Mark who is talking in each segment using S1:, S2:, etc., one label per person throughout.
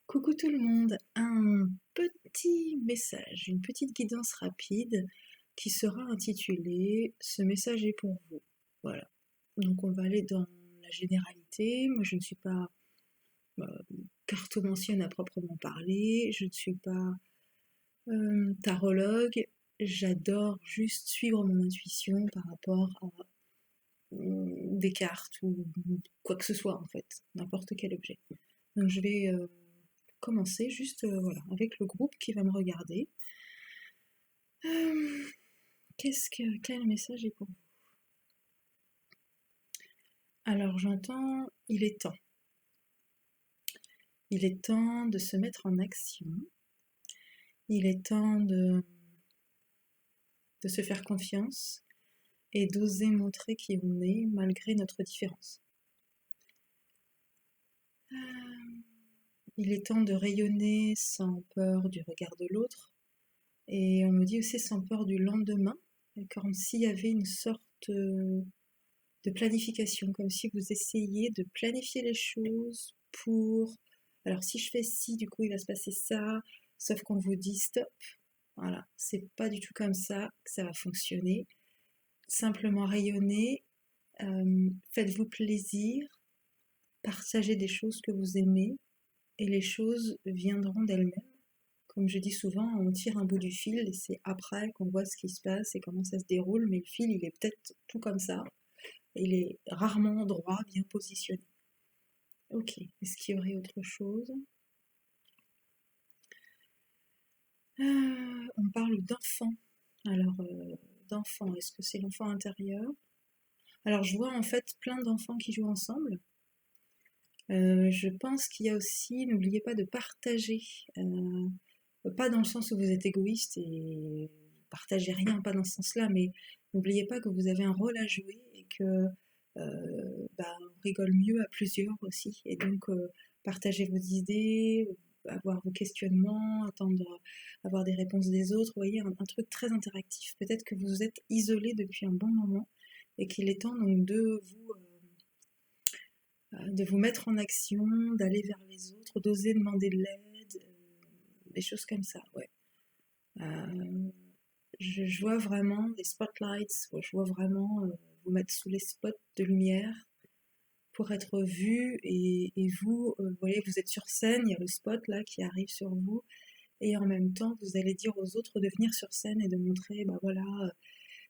S1: Coucou tout le monde, un petit message, une petite guidance rapide qui sera intitulée «Ce message est pour vous». Voilà. Donc on va aller dans la généralité. Moi je ne suis pas euh, cartomancienne à proprement parler, je ne suis pas tarologue, j'adore juste suivre mon intuition par rapport à des cartes ou quoi que ce soit en fait, n'importe quel objet. Donc je vais commencer juste voilà, avec le groupe qui va me regarder. Euh, quel message est pour vous? Alors j'entends, il est temps. Il est temps de se mettre en action. Il est temps de se faire confiance et d'oser montrer qui on est malgré notre différence. Il est temps de rayonner sans peur du regard de l'autre. Et on me dit aussi sans peur du lendemain, comme s'il y avait une sorte de planification, comme si vous essayiez de planifier les choses pour... Alors si je fais ci, du coup il va se passer ça, sauf qu'on vous dit stop. Voilà, c'est pas du tout comme ça que ça va fonctionner. Simplement rayonnez, faites-vous plaisir, partagez des choses que vous aimez et les choses viendront d'elles-mêmes. Comme je dis souvent, on tire un bout du fil et c'est après qu'on voit ce qui se passe et comment ça se déroule, mais le fil il est peut-être tout comme ça. Il est rarement droit, bien positionné. Ok, est-ce qu'il y aurait autre chose? On parle d'enfant. Alors, d'enfant, est-ce que c'est l'enfant intérieur? Alors, je vois en fait plein d'enfants qui jouent ensemble. Je pense qu'il y a aussi, n'oubliez pas de partager. Pas dans le sens où vous êtes égoïste et vous partagez rien, pas dans ce sens-là, mais n'oubliez pas que vous avez un rôle à jouer et que on rigole mieux à plusieurs aussi. Et donc, partager vos idées, avoir vos questionnements, attendre, avoir des réponses des autres, vous voyez, un truc très interactif. Peut-être que vous êtes isolé depuis un bon moment et qu'il est temps donc de vous mettre en action, d'aller vers les autres, d'oser demander de l'aide, des choses comme ça, ouais. Euh, je vois vraiment des spotlights, je vois vraiment vous mettre sous les spots de lumière pour être vu et vous, vous voyez, vous êtes sur scène, il y a le spot là qui arrive sur vous et en même temps vous allez dire aux autres de venir sur scène et de montrer, bah voilà,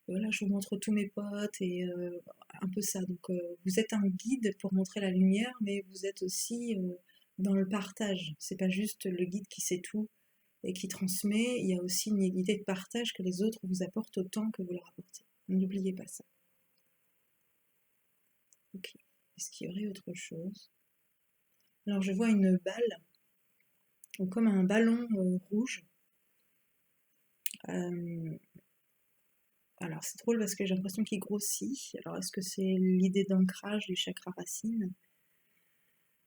S1: voilà, je vous montre tous mes potes et un peu ça. Donc vous êtes un guide pour montrer la lumière, mais vous êtes aussi dans le partage. C'est pas juste le guide qui sait tout et qui transmet, il y a aussi une idée de partage que les autres vous apportent autant que vous leur apportez. N'oubliez pas ça. Ok. Est-ce qu'il y aurait autre chose? Alors je vois une balle, comme un ballon rouge. Euh, alors c'est drôle parce que j'ai l'impression qu'il grossit. Alors est-ce que c'est l'idée d'ancrage du chakra racine?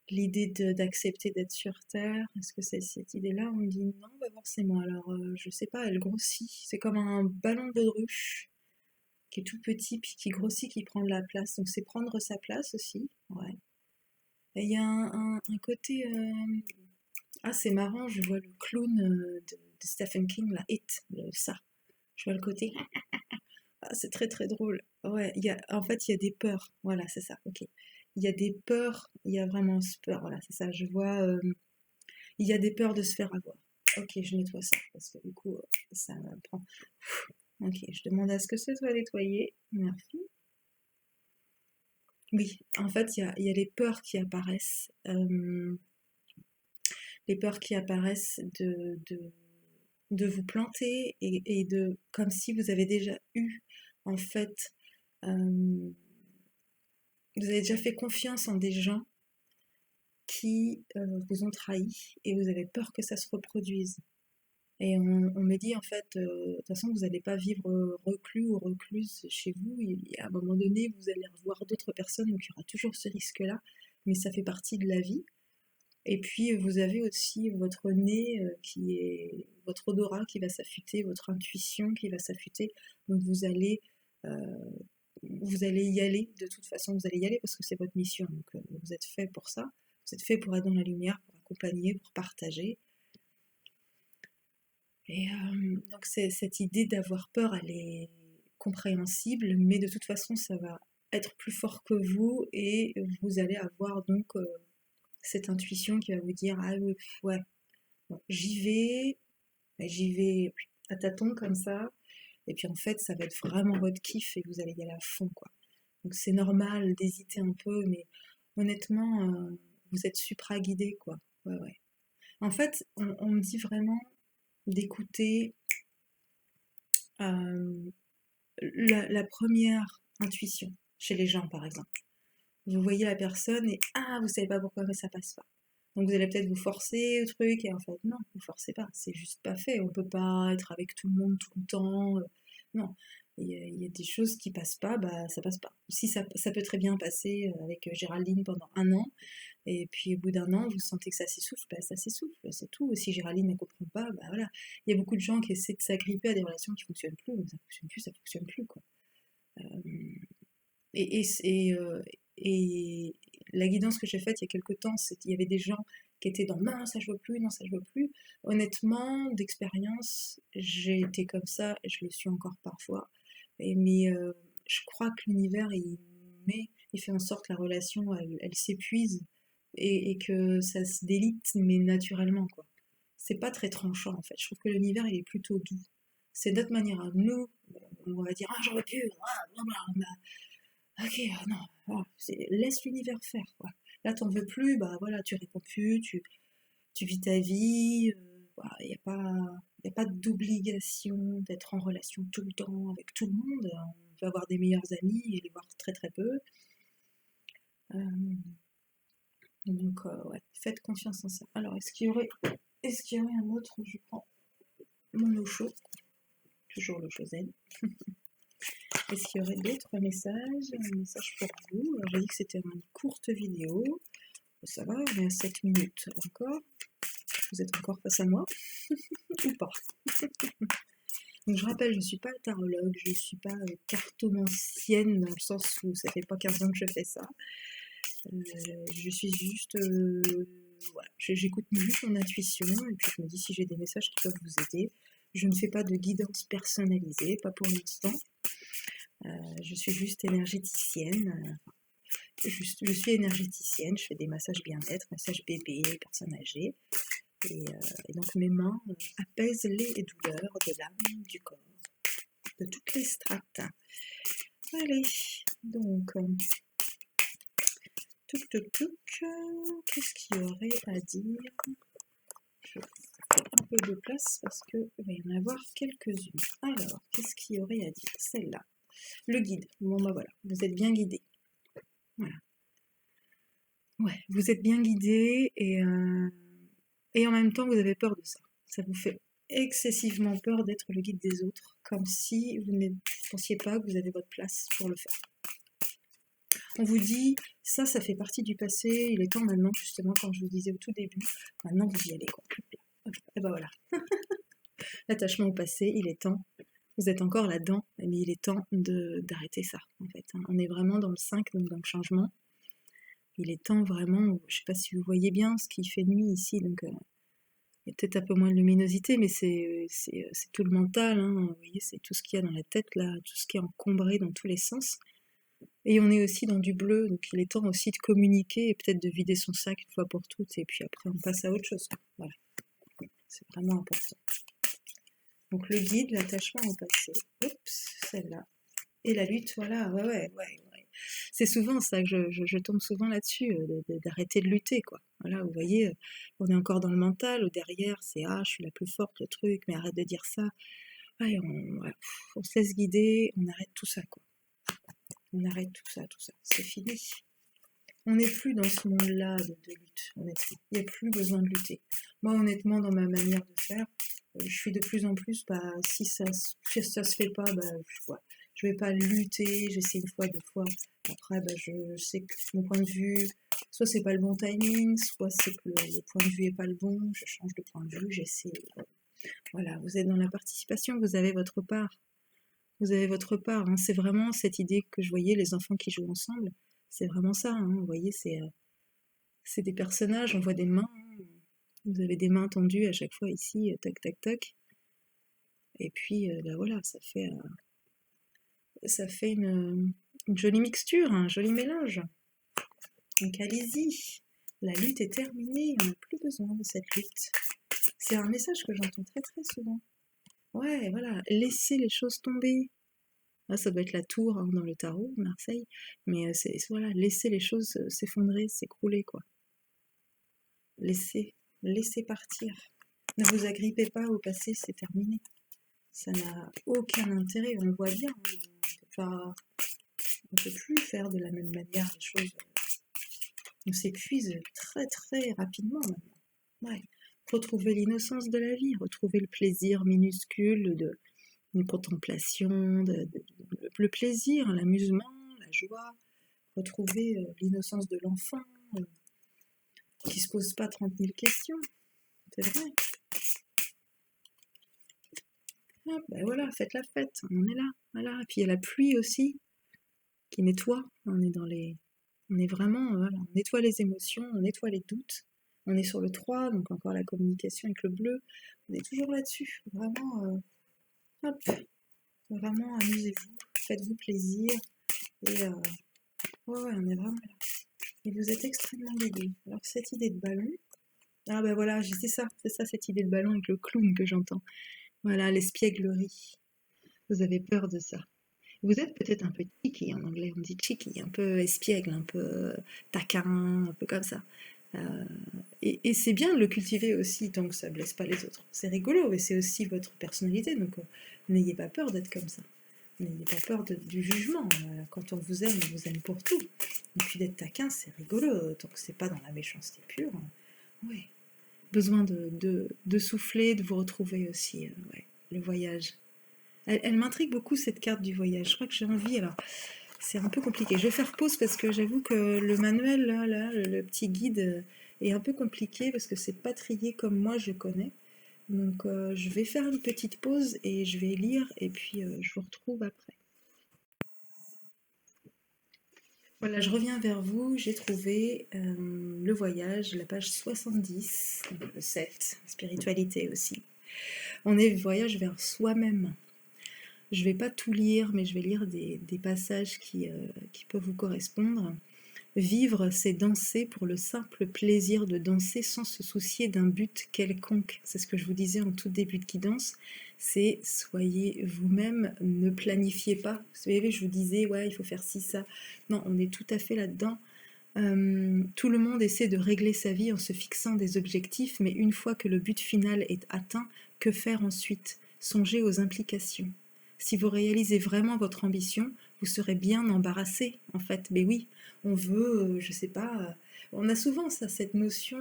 S1: L'idée d'accepter d'être sur Terre? Est-ce que c'est cette idée-là? On me dit non, pas forcément. Alors je sais pas, elle grossit. C'est comme un ballon de baudruche qui est tout petit puis qui grossit, qui prend de la place. Donc c'est prendre sa place aussi. Ouais. Et il y a un côté... Ah, c'est marrant, je vois le clown de Stephen King, là, It, ça. Je vois le côté... Ah, c'est très très drôle. Ouais, en fait, il y a des peurs. Voilà, c'est ça, ok. Il y a des peurs, il y a vraiment ce peur, voilà, c'est ça. Je vois... il y a des peurs de se faire avoir. Ok, je nettoie ça, parce que du coup, ça me prend... Ok, je demande à ce que ce soit nettoyé. Merci. Oui, en fait, il y a les peurs qui apparaissent. Les peurs qui apparaissent de vous planter et de comme si vous avez déjà eu en fait vous avez déjà fait confiance en des gens qui vous ont trahi et vous avez peur que ça se reproduise. Et on me dit en fait, de toute façon, vous n'allez pas vivre reclus ou recluse chez vous. À un moment donné, vous allez revoir d'autres personnes, donc il y aura toujours ce risque-là, mais ça fait partie de la vie. Et puis vous avez aussi votre nez qui est votre odorat qui va s'affûter, votre intuition qui va s'affûter. Donc euh, vous allez y aller. De toute façon, vous allez y aller parce que c'est votre mission. Donc vous êtes fait pour ça. Vous êtes fait pour être dans la lumière, pour accompagner, pour partager. Et donc cette idée d'avoir peur, elle est compréhensible, mais de toute façon, ça va être plus fort que vous et vous allez avoir donc cette intuition qui va vous dire ah ouais, bon, j'y vais à tâtons comme ça, et puis en fait, ça va être vraiment votre kiff et vous allez y aller à fond, quoi. Donc c'est normal d'hésiter un peu, mais honnêtement, vous êtes supra-guidé, quoi. Ouais, ouais. En fait, on me dit vraiment d'écouter euh, la première intuition chez les gens, par exemple. Vous voyez la personne et ah, vous savez pas pourquoi, mais ça passe pas. Donc vous allez peut-être vous forcer au truc et en fait non, vous forcez pas, c'est juste pas fait. On peut pas être avec tout le monde tout le temps. Non, il y a des choses qui passent pas, bah ça passe pas. Si ça peut très bien passer avec Géraldine pendant un an et puis au bout d'un an vous sentez que ça s'essouffle, bah ça s'essouffle, c'est tout. Si Géraldine ne comprend pas, bah voilà. Il y a beaucoup de gens qui essaient de s'agripper à des relations qui fonctionnent plus, mais ça fonctionne plus quoi. Euh, et, et, et, euh, et la guidance que j'ai faite il y a quelques temps, il y avait des gens qui étaient dans non, ça je veux plus, non, ça je veux plus. Honnêtement, d'expérience, j'ai été comme ça et je le suis encore parfois. Mais je crois que l'univers, il fait en sorte que la relation, elle s'épuise et que ça se délite, mais naturellement, quoi. C'est pas très tranchant en fait. Je trouve que l'univers, il est plutôt doux. C'est notre manière à nous, on va dire, ah, j'en veux plus, ah, blablabla. Ok, non, laisse l'univers faire, quoi. Là, t'en veux plus, bah voilà, tu réponds plus, tu vis ta vie, voilà, y a pas d'obligation d'être en relation tout le temps avec tout le monde. On peut avoir des meilleurs amis et les voir très très peu. Euh, donc, ouais, faites confiance en ça. Alors, est-ce qu'il y aurait un autre? Je prends mon eau chaude, toujours l'eau chaud zen. Est-ce qu'il y aurait d'autres messages? Un message pour vous. Alors, j'ai dit que c'était une courte vidéo. Ça va, on est à 7 minutes encore. Vous êtes encore face à moi ou pas? Donc je rappelle, je ne suis pas tarologue, je ne suis pas cartomancienne dans le sens où ça fait pas 15 ans que je fais ça. Je suis juste... voilà, j'écoute juste mon intuition et puis je me dis si j'ai des messages qui peuvent vous aider. Je ne fais pas de guidance personnalisée, pas pour l'instant. Je suis juste énergéticienne. Je suis énergéticienne, je fais des massages bien-être, massages bébés, personnes âgées. Et donc mes mains apaisent les douleurs de l'âme, du corps, de toutes les strates. Allez, donc, qu'est-ce qu'il y aurait à dire? Je fais un peu de place parce qu'il va y en avoir quelques-unes. Alors, qu'est-ce qu'il y aurait à dire? Celle-là. Le guide. Bon, bah voilà, vous êtes bien guidé. Voilà. Ouais, vous êtes bien guidé et en même temps, vous avez peur de ça. Ça vous fait excessivement peur d'être le guide des autres, comme si vous ne pensiez pas que vous avez votre place pour le faire. On vous dit, ça fait partie du passé, il est temps maintenant, justement, comme je vous disais au tout début, maintenant vous y allez, quoi. Et ben voilà. L'attachement au passé, il est temps. Vous êtes encore là-dedans, mais il est temps d'arrêter ça, en fait. On est vraiment dans le 5, donc dans le changement. Il est temps vraiment, je sais pas si vous voyez bien ce qui fait nuit ici, donc il y a peut-être un peu moins de luminosité, mais c'est tout le mental, hein, vous voyez, c'est tout ce qu'il y a dans la tête, là, tout ce qui est encombré dans tous les sens. Et on est aussi dans du bleu, donc il est temps aussi de communiquer et peut-être de vider son sac une fois pour toutes, et puis après on passe à autre chose. Voilà, c'est vraiment important. Donc le guide, l'attachement au passé, oups, celle-là, et la lutte, voilà, ouais. C'est souvent ça que je tombe souvent là-dessus, d'arrêter de lutter, quoi. Voilà, vous voyez, on est encore dans le mental, ou derrière c'est ah, je suis la plus forte, le truc, mais arrête de dire ça. Ouais, on se laisse guider, on arrête tout ça, quoi. On arrête tout ça, c'est fini. On n'est plus dans ce monde-là de lutte, honnêtement. Il n'y a plus besoin de lutter. Moi, honnêtement, dans ma manière de faire, je suis de plus en plus, bah, si ça se fait pas, bah, je vais pas lutter, j'essaie une fois, deux fois. Après, bah, je sais que mon point de vue, soit c'est pas le bon timing, soit c'est que le point de vue est pas le bon, je change de point de vue, j'essaie. Voilà, vous êtes dans la participation, vous avez votre part. Vous avez votre part, hein. C'est vraiment cette idée que je voyais, les enfants qui jouent ensemble. C'est vraiment ça, hein. Vous voyez, c'est des personnages, on voit des mains, Vous avez des mains tendues à chaque fois ici, tac, tac, tac. Et puis, bah voilà, ça fait une jolie mixture, un joli mélange. Donc allez-y, la lutte est terminée, on n'a plus besoin de cette lutte. C'est un message que j'entends très très souvent. Ouais, voilà, laissez les choses tomber. Là, ça doit être la tour hein, dans le tarot, Marseille. Mais c'est voilà, laissez les choses s'effondrer, s'écrouler, quoi. Laissez partir. Ne vous agrippez pas au passé, c'est terminé. Ça n'a aucun intérêt, on le voit bien. On ne peut plus faire de la même manière les choses. On s'épuise très très rapidement maintenant. Ouais. Retrouver l'innocence de la vie, retrouver le plaisir minuscule de une contemplation, le plaisir, l'amusement, la joie, retrouver l'innocence de l'enfant qui ne se pose pas 30 000 questions. C'est vrai. Ah, ben voilà, faites la fête, on est là. Voilà. Et puis il y a la pluie aussi qui nettoie. On est vraiment, voilà, on nettoie les émotions, on nettoie les doutes. On est sur le 3, donc encore la communication avec le bleu. On est toujours là-dessus. Vraiment, hop, vraiment amusez-vous, faites-vous plaisir. Et ouais, on est vraiment là. Et vous êtes extrêmement guidé. Alors cette idée de ballon, ah ben voilà, c'est ça cette idée de ballon avec le clown que j'entends. Voilà, l'espièglerie. Vous avez peur de ça. Vous êtes peut-être un peu cheeky, en anglais on dit cheeky, un peu espiègle, un peu taquin, un peu comme ça. Euh, et c'est bien de le cultiver aussi tant que ça blesse pas les autres. C'est rigolo et c'est aussi votre personnalité, donc n'ayez pas peur d'être comme ça. N'ayez pas peur du jugement. Quand on vous aime pour tout. Et puis d'être taquin, c'est rigolo, tant que c'est pas dans la méchanceté pure. Oui. Besoin de souffler, de vous retrouver aussi. Ouais. Le voyage. Elle m'intrigue beaucoup cette carte du voyage. Je crois que j'ai envie. Alors, c'est un peu compliqué. Je vais faire pause parce que j'avoue que le manuel, le petit guide, est un peu compliqué parce que c'est pas trié comme moi je connais. Donc, je vais faire une petite pause et je vais lire et puis je vous retrouve après. Voilà, je reviens vers vous. J'ai trouvé le voyage, la page 70, le 7, spiritualité aussi. On est voyage vers soi-même. Je ne vais pas tout lire, mais je vais lire des passages qui peuvent vous correspondre. Vivre, c'est danser pour le simple plaisir de danser sans se soucier d'un but quelconque. C'est ce que je vous disais en tout début de guidance. C'est soyez vous-même, ne planifiez pas. Vous savez, je vous disais, ouais, il faut faire ci, ça. Non, on est tout à fait là-dedans. Tout le monde essaie de régler sa vie en se fixant des objectifs, mais une fois que le but final est atteint, que faire ensuite? Songez aux implications. Si vous réalisez vraiment votre ambition, vous serez bien embarrassé, en fait. Mais oui, on veut, je sais pas, on a souvent ça, cette notion,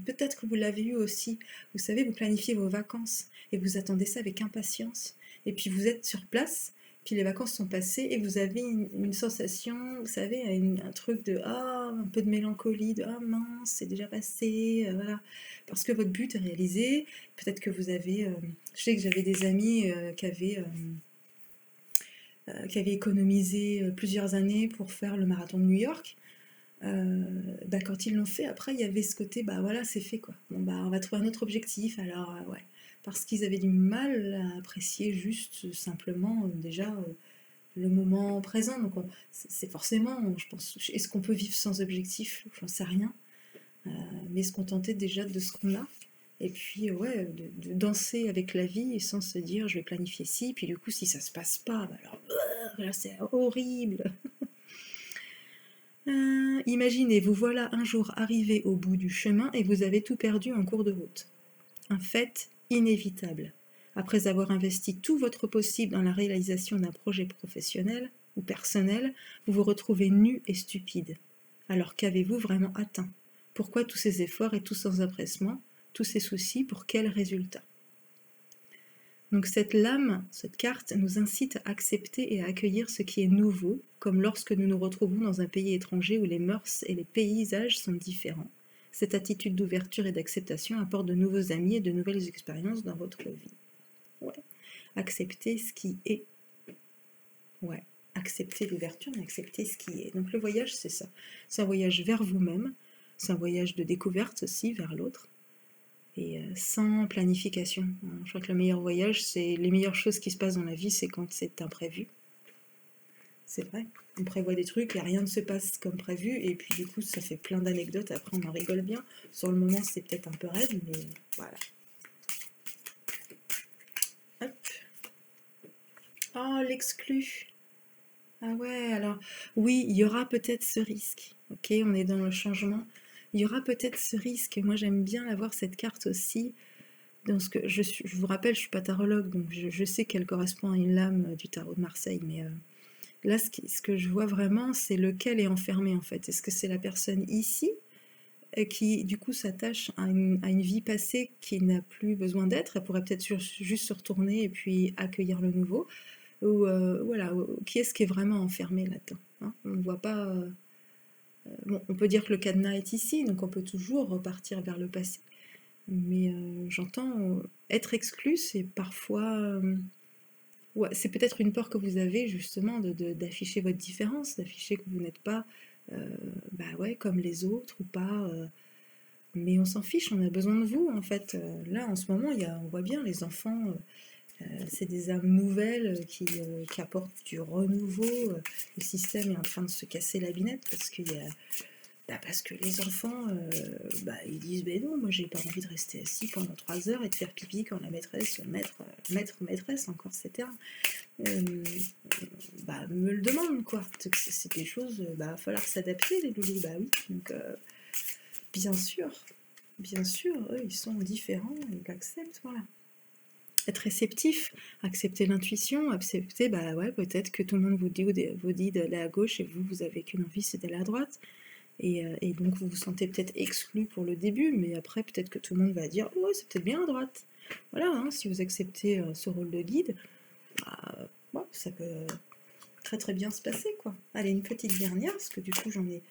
S1: peut-être que vous l'avez eu aussi, vous savez, vous planifiez vos vacances et vous attendez ça avec impatience. Et puis vous êtes sur place, puis les vacances sont passées et vous avez une sensation, vous savez, un truc de ah, un peu de mélancolie, de ah mince, c'est déjà passé, voilà. Parce que votre but est réalisé, peut-être que vous avez, je sais que j'avais des amis qui avaient économisé plusieurs années pour faire le marathon de New York. Bah, quand ils l'ont fait, après il y avait ce côté, bah voilà, c'est fait quoi. Bon bah on va trouver un autre objectif, alors ouais. Parce qu'ils avaient du mal à apprécier juste simplement déjà le moment présent. Donc c'est forcément, je pense, est-ce qu'on peut vivre sans objectif? J'en sais rien. Mais se contenter déjà de ce qu'on a. Et puis ouais, de danser avec la vie sans se dire je vais planifier ci, puis du coup si ça se passe pas, bah alors là, c'est horrible. Imaginez, vous voilà un jour arrivé au bout du chemin et vous avez tout perdu en cours de route. Un fait inévitable. Après avoir investi tout votre possible dans la réalisation d'un projet professionnel ou personnel, vous vous retrouvez nu et stupide. Alors qu'avez-vous vraiment atteint? Pourquoi tous ces efforts et tous ces empressements, tous ces soucis, pour quel résultat? Donc cette lame, cette carte, nous incite à accepter et à accueillir ce qui est nouveau, comme lorsque nous nous retrouvons dans un pays étranger où les mœurs et les paysages sont différents. Cette attitude d'ouverture et d'acceptation apporte de nouveaux amis et de nouvelles expériences dans votre vie. Ouais. Accepter ce qui est. Ouais. Accepter l'ouverture et accepter ce qui est. Donc le voyage, c'est ça. C'est un voyage vers vous-même. C'est un voyage de découverte aussi vers l'autre. sans planification. Je crois que le meilleur voyage, c'est les meilleures choses qui se passent dans la vie, c'est quand c'est imprévu. C'est vrai. On prévoit des trucs et rien ne se passe comme prévu, et puis du coup, ça fait plein d'anecdotes. Après, on en rigole bien. Sur le moment, c'est peut-être un peu raide, mais voilà. Hop. Oh, l'exclu. Ah ouais, alors oui, il y aura peut-être ce risque. Ok, on est dans le changement. Il y aura peut-être ce risque. Moi, j'aime bien avoir cette carte aussi. Dans ce que je vous rappelle, je suis pas tarologue, donc je sais qu'elle correspond à une lame du tarot de Marseille, mais là, ce que je vois vraiment, c'est lequel est enfermé en fait. Est-ce que c'est la personne ici qui, du coup, s'attache à une vie passée qui n'a plus besoin d'être? Elle pourrait peut-être juste se retourner et puis accueillir le nouveau. Ou voilà, qui est-ce qui est vraiment enfermé là-dedans, hein? On ne voit pas. Bon, on peut dire que le cadenas est ici, donc on peut toujours repartir vers le passé. Mais j'entends être exclu, c'est parfois. Ouais, c'est peut-être une peur que vous avez justement d'afficher votre différence, d'afficher que vous n'êtes pas bah ouais, comme les autres ou pas. Mais on s'en fiche, on a besoin de vous en fait. Là, en ce moment, on voit bien les enfants, c'est des âmes nouvelles qui apportent du renouveau. Le système est en train de se casser la binette parce que les enfants, ils disent ben non, moi j'ai pas envie de rester assis pendant 3 heures et de faire pipi quand la maîtresse, maîtresse, encore ces termes, me le demande quoi. C'est des choses, va falloir s'adapter les loulous, bah oui. Donc bien sûr, bien sûr, eux ils sont différents, ils l'acceptent, voilà. Être réceptif, accepter l'intuition, accepter, bah ouais, peut-être que tout le monde vous dit d'aller à gauche et vous avez qu'une envie, c'est d'aller à droite. Et donc vous vous sentez peut-être exclu pour le début, mais après peut-être que tout le monde va dire ouais, c'est peut-être bien à droite. Voilà, hein, si vous acceptez ce rôle de guide, bah, ouais, ça peut très très bien se passer quoi. Allez, une petite dernière, parce que du coup j'en ai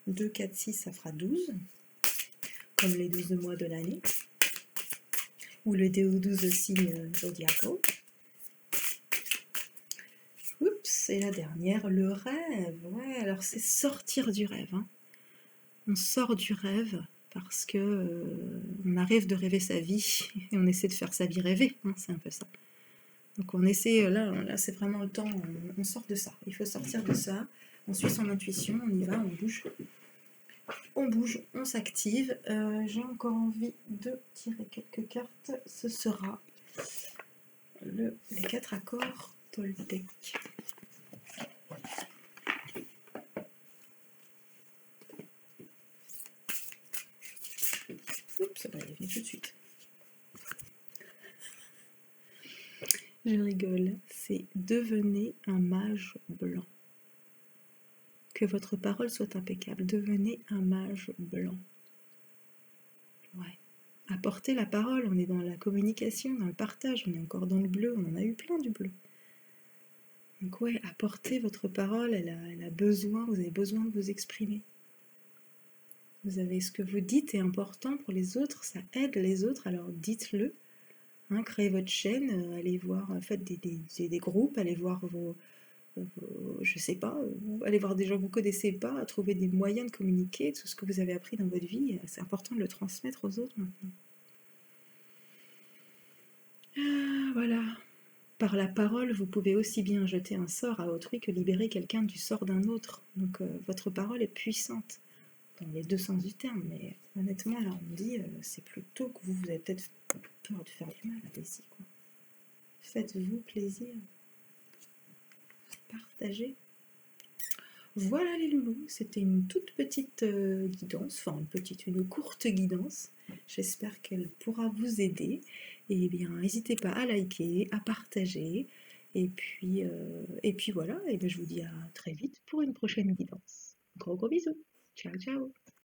S1: 2, 4, 6, ça fera 12, comme les 12 mois de l'année, ou le 12 signes zodiacaux. Oups, et la dernière, le rêve. Ouais, alors c'est sortir du rêve, hein. On sort du rêve parce que on arrive de rêver sa vie et on essaie de faire sa vie rêver, hein, c'est un peu ça. Donc on essaie, là c'est vraiment le temps, on sort de ça. Il faut sortir de ça, on suit son intuition, on y va, on bouge, on s'active. J'ai encore envie de tirer quelques cartes. Ce sera les 4 accords Toltec. Oups, ça va y venir tout de suite. Je rigole, c'est devenez un mage blanc. Que votre parole soit impeccable. Devenez un mage blanc. Ouais. Apportez la parole, on est dans la communication, dans le partage, on est encore dans le bleu, on en a eu plein du bleu. Donc ouais, apportez votre parole, elle a besoin, vous avez besoin de vous exprimer. Vous avez ce que vous dites est important pour les autres, ça aide les autres, alors dites-le. Hein, créez votre chaîne, allez voir, faites des groupes, allez voir je sais pas, allez voir des gens que vous connaissez pas, trouver des moyens de communiquer, tout ce que vous avez appris dans votre vie, c'est important de le transmettre aux autres maintenant. Ah, voilà. Par la parole, vous pouvez aussi bien jeter un sort à autrui que libérer quelqu'un du sort d'un autre. Donc votre parole est puissante, dans les deux sens du terme, mais honnêtement, là on me dit, c'est plutôt que vous avez peut-être peur de faire du mal, allez-y quoi. Faites-vous plaisir. Partagez. Voilà les loulous, c'était une toute petite guidance, enfin une courte guidance. J'espère qu'elle pourra vous aider. Et bien, n'hésitez pas à liker, à partager. Et puis voilà, et bien, je vous dis à très vite pour une prochaine guidance. Gros bisous. Ciao, ciao.